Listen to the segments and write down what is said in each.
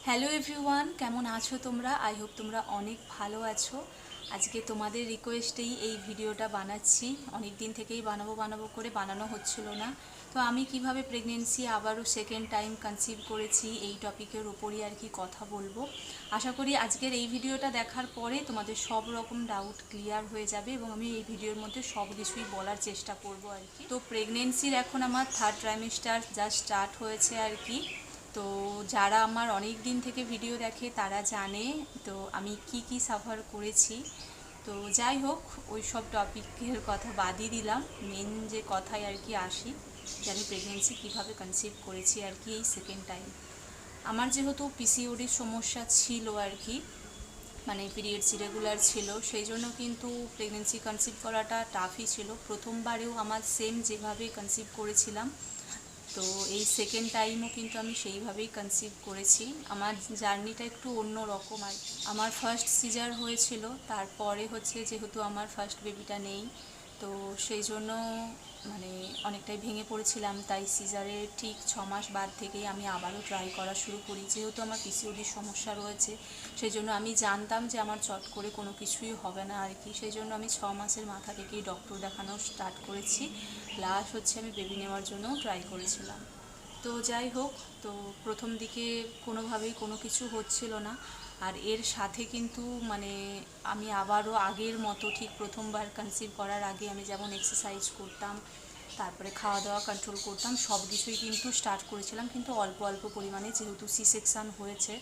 Hello everyone, কেমন আছো তোমরা? আই হোপ তোমরা অনেক ভালো আছো। আজকে তোমাদের রিকোয়েস্টেই এই ভিডিওটা বানাচ্ছি। অনেক দিন থেকেই বানাবো বানাবো করে বানানো হচ্ছিল না। তো আমি কিভাবে প্রেগনেন্সি আবারও সেকেন্ড টাইম কনসিভ করেছি এই টপিকের ওপরই আর কি কথা বলবো। আশা করি আজকের এই ভিডিওটা দেখার পরে তোমাদের সব রকম ডাউট ক্লিয়ার হয়ে যাবে এবং আমি এই ভিডিওর মধ্যে সব কিছুই বলার চেষ্টা করব আর কি। তো প্রেগনেন্সির এখন আমার থার্ড ট্রাইমেস্টার জাস্ট স্টার্ট হয়েছে আর কি। তো যারা আমার অনেক দিন থেকে ভিডিও দেখে তারা জানে তো আমি কি কি সাফার করেছি। তো যাই হোক, ওই সব টপিকের কথা বাদই দিলাম, মেন যে কথায় আর কি আসি, যে আমি প্রেগনেন্সি কীভাবে কনসিভ করেছি আর কি এই সেকেন্ড টাইম। আমার যেহেতু পিসিওডির সমস্যা ছিল আর কি, মানে পিরিয়ডস ইরেগুলার ছিল, সেই জন্য কিন্তু প্রেগনেন্সি কনসিভ করাটা টাফই ছিল। প্রথমবারেও আমার সেম যেভাবে কনসিভ করেছিলাম, তো এই সেকেন্ড টাইমও কিন্তু আমি সেইভাবেই কনসিভ করেছি। আমার জার্নিটা একটু অন্য রকম আর কি। আমার ফার্স্ট সিজার হয়েছিল, তারপরে হচ্ছে যেহেতু আমার ফার্স্ট বেবিটা নেই, তো সেই জন্য মানে অনেকটাই ভেঙে পড়েছিলাম। তাই সিজারের ঠিক 6 মাস বাদ থেকেই আমি আবারও ট্রাই করা শুরু করি। যেহেতু আমার পিসিওডির সমস্যা রয়েছে, সেই জন্য আমি জানতাম যে আমার চট করে কোনো কিছুই হবে না আর কি। সেই জন্য আমি 6 মাসের মাথা থেকেই ডক্টর দেখানো স্টার্ট করেছি। প্লাস হচ্ছে আমি বেবি নেওয়ার জন্যও ট্রাই করেছিলাম। তো যাই হোক, তো প্রথম দিকে কোনোভাবেই কোনো কিছু হচ্ছিল না। আর এর সাথে কিন্তু মানে আমি আবারও আগের মতো ঠিক প্রথমবার কনসিভ করার আগে আমি যেমন এক্সারসাইজ করতাম, তারপরে খাওয়া দাওয়া কন্ট্রোল করতাম, সব কিছুই কিন্তু স্টার্ট করেছিলাম, কিন্তু অল্প অল্প পরিমাণে, যেহেতু সি সেকশান হয়েছে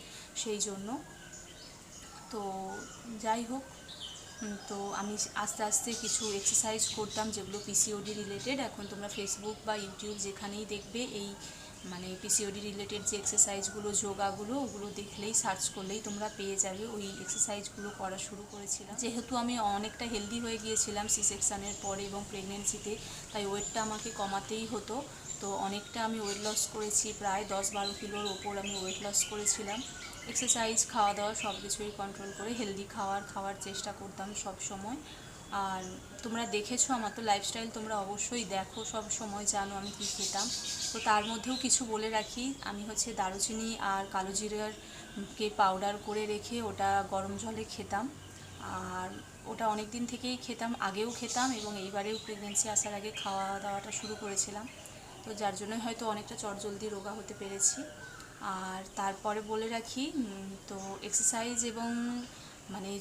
সেই জন্য। তো যাই হোক, তো আমি আস্তে আস্তে কিছু এক্সারসাইজ করতাম যেগুলো পিসিওডি রিলেটেড। এখন তোমরা ফেসবুক বা ইউটিউব যেখানেই দেখবে এই মানে পিসিওডি রিলেটেড যে এক্সারসাইজগুলো, যোগাগুলো, ওগুলো দেখলেই সার্চ করলেই তোমরা পেয়ে যাবে। ওই এক্সারসাইজগুলো করা শুরু করেছিলাম। যেহেতু আমি অনেকটা হেলদি হয়ে গিয়েছিলাম সি সেকশানের পরে এবং প্রেগনেন্সিতে, তাই ওয়েটটা আমাকে কমাতেই হতো। তো অনেকটা আমি ওয়েট লস করেছি, প্রায় 10-12 কিলোর ওপর আমি ওয়েট লস করেছিলাম। এক্সারসাইজ, খাওয়া দাওয়া সব কিছুই কন্ট্রোল করে হেলদি খাওয়ার চেষ্টা করতাম সব সময়। আর তোমরা দেখেছো আমার তো লাইফস্টাইল, তোমরা অবশ্যই দেখো, সব সময় জানো আমি কী খেতাম। তো তার মধ্যেও কিছু বলে রাখি, আমি হচ্ছে দারুচিনি আর কালো জিরাকে পাউডার করে রেখে ওটা গরম জলে খেতাম। আর ওটা অনেক দিন থেকেই খেতাম, আগেও খেতাম এবং এইবারেও প্রেগনেন্সি আসার আগে খাওয়া দাওয়াটা শুরু করেছিলাম। তো যার জন্যই হয়তো অনেকটা চটজলদি রোগা হতে পেরেছি। আর তারপরে বলে রাখি, তো এক্সারসাইজ এবং মানে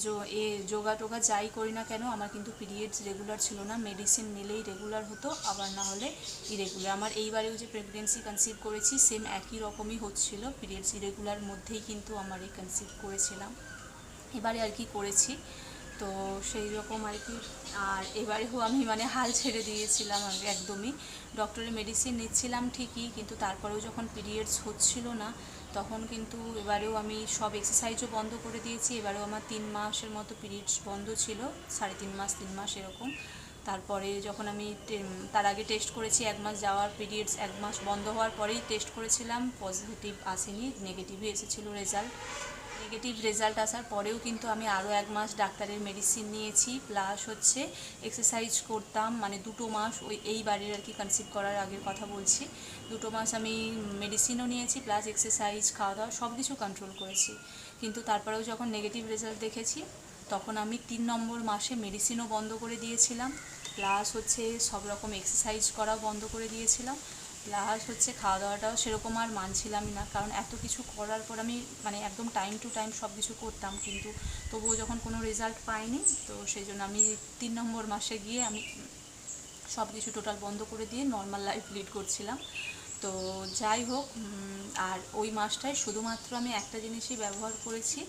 যোগা টোগা যাই করি না কেন, আমার কিন্তু পিরিয়ডস রেগুলার ছিল না। মেডিসিন নিলেই রেগুলার হতো, আবার না হলে ইরেগুলার। আমার এইবারেও যে প্রেগনেন্সি কনসিভ করেছি সেম একই রকমই হচ্ছিল, পিরিয়ডস ইরেগুলার মধ্যেই কিন্তু আমার এই কনসিভ করেছিলাম এবারে আর কি করেছি। তো সেই রকম আর কি। আর এবারেও আমি মানে হাল ছেড়ে দিয়েছিলাম একদমই। ডক্টরের মেডিসিন নিচ্ছিলাম ঠিকই, কিন্তু তারপরেও যখন পিরিয়ডস হচ্ছিল না, তখন কিন্তু এবারেও আমি সব এক্সারসাইজও বন্ধ করে দিয়েছি। এবারেও আমার 3 মাসের মতো পিরিয়ডস বন্ধ ছিল, 3.5 মাস 3 মাস এরকম। তারপরে যখন আমি তার আগে টেস্ট করেছি 1 মাস যাওয়ার, পিরিয়ডস 1 মাস বন্ধ হওয়ার পরেই টেস্ট করেছিলাম, পজিটিভ আসেনি, নেগেটিভই এসেছিলো রেজাল্ট। নেগেটিভ রেজাল্ট আসার পরেও কিন্তু আমি আরও 1 মাস ডাক্তারের মেডিসিন নিয়েছি, প্লাস হচ্ছে এক্সারসাইজ করতাম। মানে 2 মাস, এই বাড়ির আর কি কনসিভ করার আগের কথা বলছি, 2 মাস আমি মেডিসিনও নিয়েছি, প্লাস এক্সারসাইজ, খাওয়া দাওয়া সব কিছু কন্ট্রোল করেছি। কিন্তু তারপরেও যখন নেগেটিভ রেজাল্ট দেখেছি, তখন আমি 3 নম্বর মাসে মেডিসিনও বন্ধ করে দিয়েছিলাম, প্লাস হচ্ছে সব রকম এক্সারসাইজ করাও বন্ধ করে দিয়েছিলাম, প্লাস হচ্ছে খাওয়া দাওয়াটাও সেরকম আর মানছিলামই না। কারণ এত কিছু করার পর আমি মানে একদম টাইম টু টাইম সব কিছু করতাম, কিন্তু তবুও যখন কোনো রেজাল্ট পাইনি, তো সেই জন্য আমি 3 নম্বর মাসে গিয়ে আমি সব কিছু টোটাল বন্ধ করে দিয়ে নর্মাল লাইফ লিড করছিলাম। তো যাই হোক, আর ওই মাসটায় শুধুমাত্র আমি একটা জিনিসই ব্যবহার করেছি,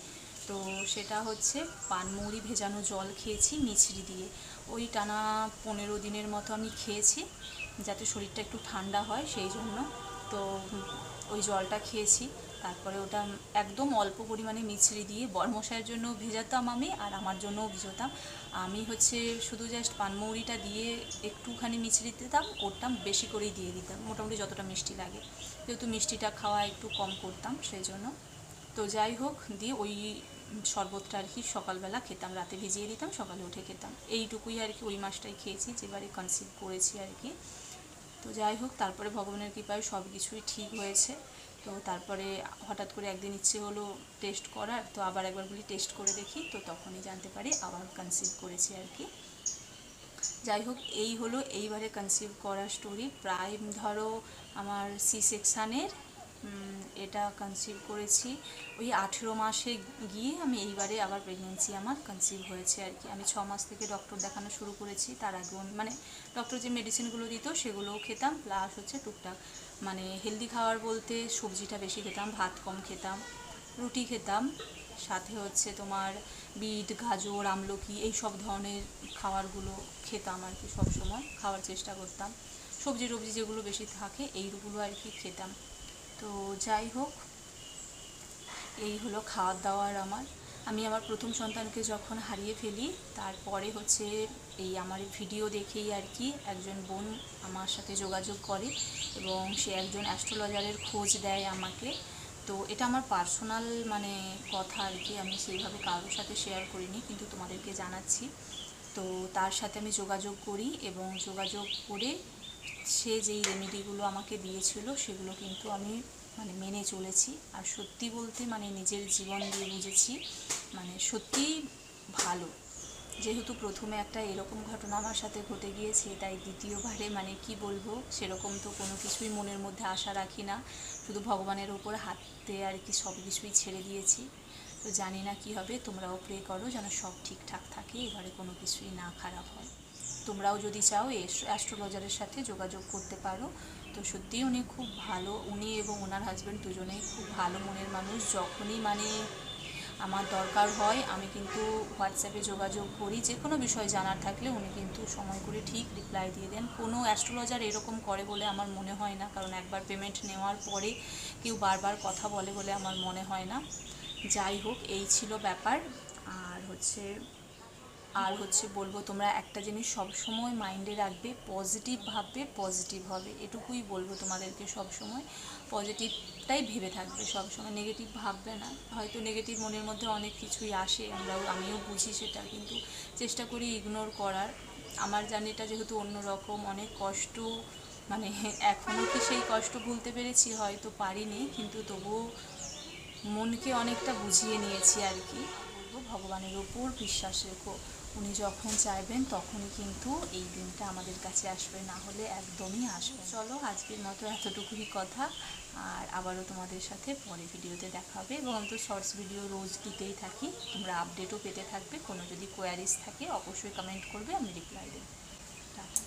তো সেটা হচ্ছে পানমৌরি ভেজানো জল খেয়েছি মিছরি দিয়ে। ওই টানা 15 দিনের মতো আমি খেয়েছি, যাতে শরীরটা একটু ঠান্ডা হয় সেই জন্য। তো ওই জলটা খেয়েছি, তারপরে ওটা একদম অল্প পরিমাণে মিছরি দিয়ে বরমশাইয়ের জন্য ভেজাতাম আমি, আর আমার জন্যও ভিজোতাম। আমি হচ্ছে শুধু জাস্ট পানমৌরিটা দিয়ে একটুখানি মিছরি দিতাম, করতাম বেশি করেই দিয়ে দিতাম, মোটামুটি যতটা মিষ্টি লাগে, যেহেতু মিষ্টিটা খাওয়া একটু কম করতাম সেই জন্য। তো যাই হোক, দিয়ে ওই শরবতটা আর কি সকালবেলা খেতাম, রাতে ভিজিয়ে দিতাম, সকালে উঠে খেতাম। এইটুকুই আর কি ওই মাসটাই খেয়েছি যেবারে কনসিভ করেছি আর কি। তো যাই হোক, তারপরে ভগবানের কৃপায় সব কিছুই ঠিক হয়েছে। তো তারপরে হঠাৎ করে একদিন ইচ্ছে হলো টেস্ট করার, তো আবার একবার বলি টেস্ট করে দেখি, তো তখনই জানতে পারি আবার কনসিভ করেছি আর কি। যাই হোক, এই হলো এইবারে কনসিভ করার স্টোরি। প্রায় ধরো আমার সি সেকশানের এটা কনসিভ করেছি ওই 18 মাসে গিয়ে আমি এইবারে আবার প্রেগনেন্সি আমার কনসিভ হয়েছে আর কি। আমি 6 মাস থেকে ডক্টর দেখানো শুরু করেছি, তার আগে মানে ডক্টর যে মেডিসিনগুলো দিত সেগুলোও খেতাম, প্লাস হচ্ছে টুকটাক মানে হেলদি খাবার বলতে সবজিটা বেশি খেতাম, ভাত কম খেতাম, রুটি খেতাম, সাথে হচ্ছে তোমার বিট, গাজর, আমলকি এই সব ধরনের খাবারগুলো খেতাম আর কি, সবসময় খাওয়ার চেষ্টা করতাম। সবজি টবজি যেগুলো বেশি থাকে এইগুলো আর কি খেতাম। তো যাই হোক, এই হলো খাওয়ার দাওয়ার আমার। আমি আমার প্রথম সন্তানকে যখন হারিয়ে ফেলি তারপরে হচ্ছে এই আমার ভিডিও দেখেই আর কি একজন বোন আমার সাথে যোগাযোগ করে এবং সে একজন অ্যাস্ট্রোলজারের খোঁজ দেয় আমাকে। তো এটা আমার পার্সোনাল মানে কথা আর কি, আমি সেইভাবে কারোর সাথে শেয়ার করিনি, কিন্তু তোমাদেরকে জানাচ্ছি। তো তার সাথে আমি যোগাযোগ করি এবং যোগাযোগ করে সে যেই রেমেডিগুলো আমাকে দিয়েছিল সেগুলো কিন্তু আমি মানে মেনে চলেছি। আর সত্যি বলতে মানে নিজের জীবন দিয়ে বুঝেছি মানে সত্যিই ভালো। যেহেতু প্রথমে একটা এরকম ঘটনা আমার সাথে ঘটে গিয়েছে, তাই দ্বিতীয়বারে মানে কি বলবো সেরকম তো কোনো কিছুই মনের মধ্যে আশা রাখি না, শুধু ভগবানের ওপর হাতে আর কি সব কিছুই ছেড়ে দিয়েছি। তো জানি না কি হবে, তোমরাও প্রে করো যেন সব ঠিকঠাক থাকে, এবারে কোনো কিছুই না খারাপ হয়। তোমরাও যদি চাও অ্যাস্ট্রোলজারের সাথে যোগাযোগ করতে পারো। তো সত্যিই উনি খুব ভালো, উনি এবং ওনার হাজব্যান্ড দুজনেই খুব ভালো মনের মানুষ। যখনই মানে আমার দরকার হয় আমি কিন্তু হোয়াটসঅ্যাপে যোগাযোগ করি, যে কোনো বিষয় জানার থাকলে উনি কিন্তু সময় করে ঠিক রিপ্লাই দিয়ে দেন। কোনো অ্যাস্ট্রোলজার এরকম করে বলে আমার মনে হয় না, কারণ একবার পেমেন্ট নেওয়ার পরে কেউ বারবার কথা বলে বলে আমার মনে হয় না। যাই হোক, এই ছিল ব্যাপার। আর হচ্ছে বলবো তোমরা একটা জিনিস সবসময় মাইন্ডে রাখবে, পজিটিভ ভাববে, পজিটিভ হবে, এটুকুই বলবো তোমাদেরকে। সবসময় পজিটিভটাই ভেবে থাকবে, সবসময় নেগেটিভ ভাববে না। হয়তো নেগেটিভ মনের মধ্যে অনেক কিছুই আসে, আমিও বুঝি সেটা, কিন্তু চেষ্টা করি ইগনোর করার। আমার জার্নিটা যেহেতু অন্যরকম, অনেক কষ্ট, মানে এখনও কি সেই কষ্ট ভুলতে পেরেছি, হয়তো পারিনি, কিন্তু তবুও মনকে অনেকটা বুঝিয়ে নিয়েছি আর কি। বলবো ভগবানের ওপর বিশ্বাস রেখো, উনি যখন চাইবেন তখনই কিন্তু এই দিনটা আমাদের কাছে আসবে, না হলে একদমই আসবে। চলো আজকের মতো এতটুকুই কথা, আর আবারও তোমাদের সাথে পরে ভিডিওতে দেখা হবে। এবং আমি তো শর্টস ভিডিও রোজ দিতেই থাকি, তোমরা আপডেটও পেতে থাকবে। কোনো যদি কোয়ারিজ থাকে অবশ্যই কমেন্ট করবে, আমি রিপ্লাই দেবো। টাটা।